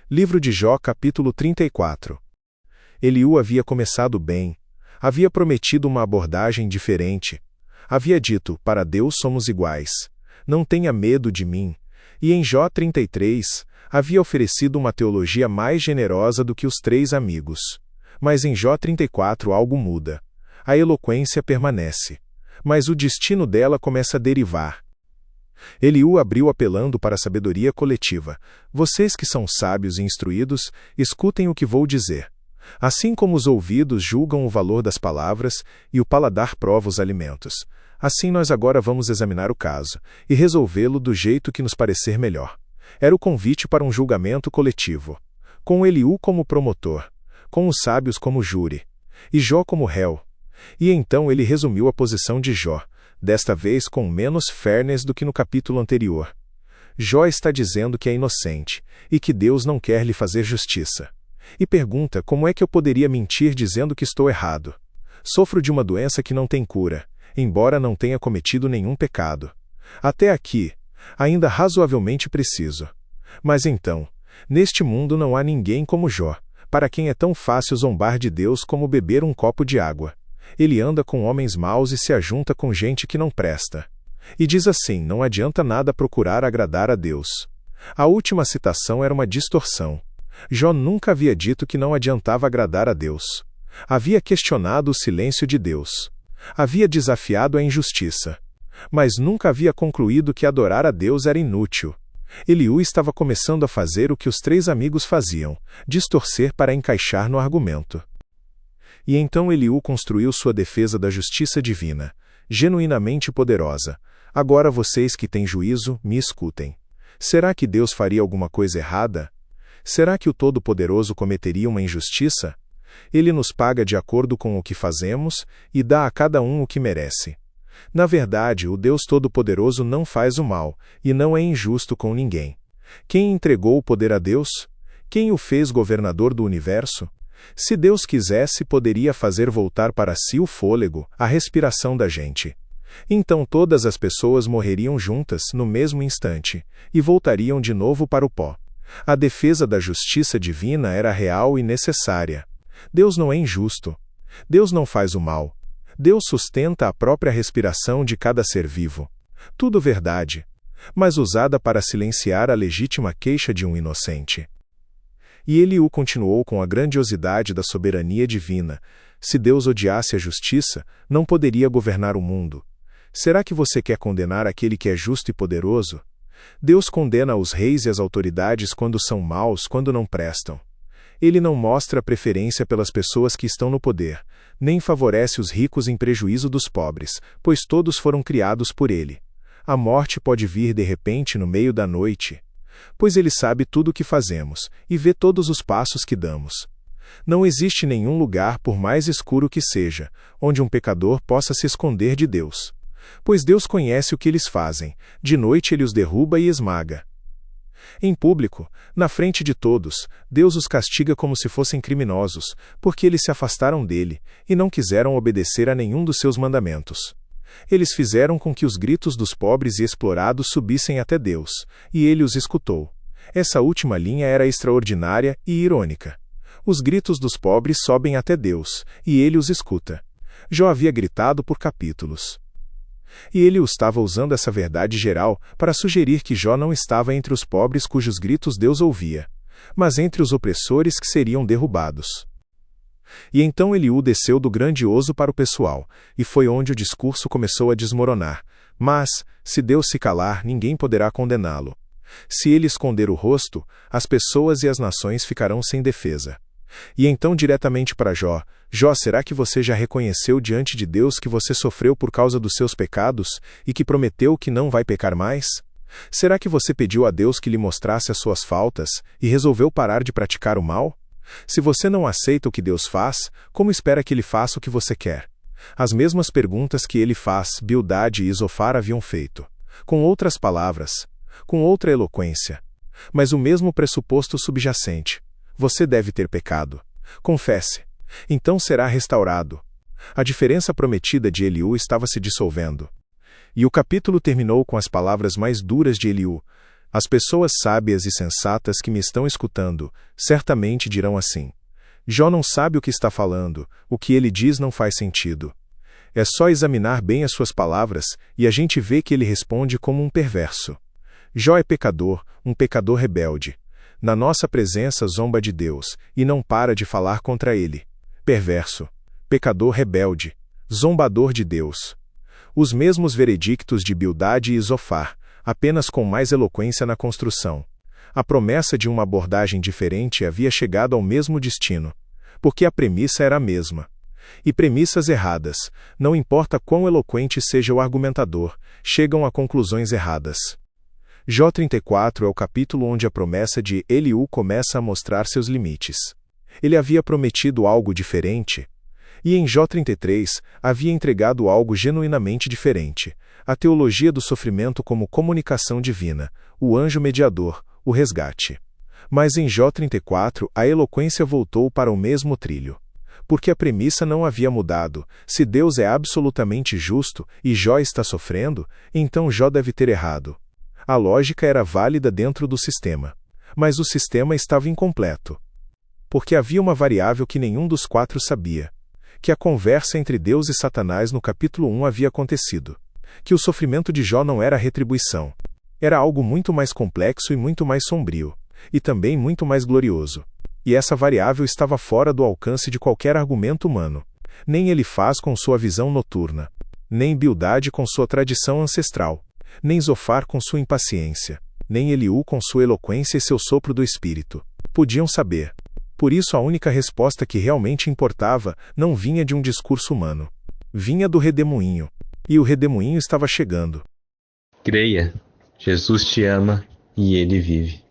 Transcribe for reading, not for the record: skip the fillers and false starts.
Livro de Jó, capítulo 34. Eliú havia começado bem. Havia prometido uma abordagem diferente. Havia dito: para Deus somos iguais. Não tenha medo de mim. E em Jó 33, havia oferecido uma teologia mais generosa do que os 3 amigos. Mas em Jó 34 algo muda. A eloquência permanece. Mas o destino dela começa a derivar. Eliú abriu apelando para a sabedoria coletiva. Vocês que são sábios e instruídos, escutem o que vou dizer. Assim como os ouvidos julgam o valor das palavras e o paladar prova os alimentos, assim nós agora vamos examinar o caso e resolvê-lo do jeito que nos parecer melhor. Era o convite para um julgamento coletivo, com Eliú como promotor, com os sábios como júri, e Jó como réu. E então ele resumiu a posição de Jó, desta vez com menos fairness do que no capítulo anterior. Jó está dizendo que é inocente, e que Deus não quer lhe fazer justiça. E pergunta como é que eu poderia mentir dizendo que estou errado. Sofro de uma doença que não tem cura, embora não tenha cometido nenhum pecado. Até aqui, ainda razoavelmente preciso. Mas então, neste mundo não há ninguém como Jó, para quem é tão fácil zombar de Deus como beber um copo de água. Ele anda com homens maus e se ajunta com gente que não presta. E diz assim: não adianta nada procurar agradar a Deus. A última citação era uma distorção. Jó nunca havia dito que não adiantava agradar a Deus. Havia questionado o silêncio de Deus. Havia desafiado a injustiça. Mas nunca havia concluído que adorar a Deus era inútil. Eliú estava começando a fazer o que os 3 amigos faziam, distorcer para encaixar no argumento. E então Eliú construiu sua defesa da justiça divina, genuinamente poderosa. Agora vocês que têm juízo, me escutem. Será que Deus faria alguma coisa errada? Será que o Todo-Poderoso cometeria uma injustiça? Ele nos paga de acordo com o que fazemos e dá a cada um o que merece. Na verdade, o Deus Todo-Poderoso não faz o mal, e não é injusto com ninguém. Quem entregou o poder a Deus? Quem o fez governador do universo? Se Deus quisesse, poderia fazer voltar para si o fôlego, a respiração da gente. Então todas as pessoas morreriam juntas, no mesmo instante, e voltariam de novo para o pó. A defesa da justiça divina era real e necessária. Deus não é injusto. Deus não faz o mal. Deus sustenta a própria respiração de cada ser vivo. Tudo verdade, mas usada para silenciar a legítima queixa de um inocente. E Eliú continuou com a grandiosidade da soberania divina. Se Deus odiasse a justiça, não poderia governar o mundo. Será que você quer condenar aquele que é justo e poderoso? Deus condena os reis e as autoridades quando são maus, quando não prestam. Ele não mostra preferência pelas pessoas que estão no poder, nem favorece os ricos em prejuízo dos pobres, pois todos foram criados por ele. A morte pode vir de repente no meio da noite, pois ele sabe tudo o que fazemos, e vê todos os passos que damos. Não existe nenhum lugar, por mais escuro que seja, onde um pecador possa se esconder de Deus. Pois Deus conhece o que eles fazem, de noite ele os derruba e esmaga. Em público, na frente de todos, Deus os castiga como se fossem criminosos, porque eles se afastaram dele, e não quiseram obedecer a nenhum dos seus mandamentos. Eles fizeram com que os gritos dos pobres e explorados subissem até Deus, e ele os escutou. Essa última linha era extraordinária e irônica. Os gritos dos pobres sobem até Deus, e ele os escuta. Jó havia gritado por capítulos. E ele estava usando essa verdade geral para sugerir que Jó não estava entre os pobres cujos gritos Deus ouvia, mas entre os opressores que seriam derrubados. E então Eliú desceu do grandioso para o pessoal, e foi onde o discurso começou a desmoronar. Mas, se Deus se calar, ninguém poderá condená-lo. Se ele esconder o rosto, as pessoas e as nações ficarão sem defesa. E então diretamente para Jó: Jó, será que você já reconheceu diante de Deus que você sofreu por causa dos seus pecados, e que prometeu que não vai pecar mais? Será que você pediu a Deus que lhe mostrasse as suas faltas, e resolveu parar de praticar o mal? Se você não aceita o que Deus faz, como espera que ele faça o que você quer? As mesmas perguntas que ele faz, Bildade e Zofar haviam feito. Com outras palavras, com outra eloquência. Mas o mesmo pressuposto subjacente. Você deve ter pecado. Confesse. Então será restaurado. A diferença prometida de Eliú estava se dissolvendo. E o capítulo terminou com as palavras mais duras de Eliú: As pessoas sábias e sensatas que me estão escutando, certamente dirão assim: Jó não sabe o que está falando, o que ele diz não faz sentido. É só examinar bem as suas palavras, e a gente vê que ele responde como um perverso. Jó é pecador, um pecador rebelde. Na nossa presença zomba de Deus, e não para de falar contra ele. Perverso, pecador rebelde, zombador de Deus. Os mesmos veredictos de Bildade e Zofar, apenas com mais eloquência na construção. A promessa de uma abordagem diferente havia chegado ao mesmo destino, porque a premissa era a mesma. E premissas erradas, não importa quão eloquente seja o argumentador, chegam a conclusões erradas. Jó 34 é o capítulo onde a promessa de Eliú começa a mostrar seus limites. Ele havia prometido algo diferente, e em Jó 33 havia entregado algo genuinamente diferente, a teologia do sofrimento como comunicação divina, o anjo mediador, o resgate. Mas em Jó 34 a eloquência voltou para o mesmo trilho. Porque a premissa não havia mudado: se Deus é absolutamente justo e Jó está sofrendo, então Jó deve ter errado. A lógica era válida dentro do sistema. Mas o sistema estava incompleto. Porque havia uma variável que nenhum dos quatro sabia: que a conversa entre Deus e Satanás no capítulo 1 havia acontecido. Que o sofrimento de Jó não era retribuição. Era algo muito mais complexo e muito mais sombrio. E também muito mais glorioso. E essa variável estava fora do alcance de qualquer argumento humano. Nem Elifaz com sua visão noturna. Nem Bildade com sua tradição ancestral. Nem Zofar com sua impaciência. Nem Eliú com sua eloquência e seu sopro do espírito. Podiam saber. Por isso a única resposta que realmente importava não vinha de um discurso humano. Vinha do redemoinho. E o redemoinho estava chegando. Creia, Jesus te ama e ele vive.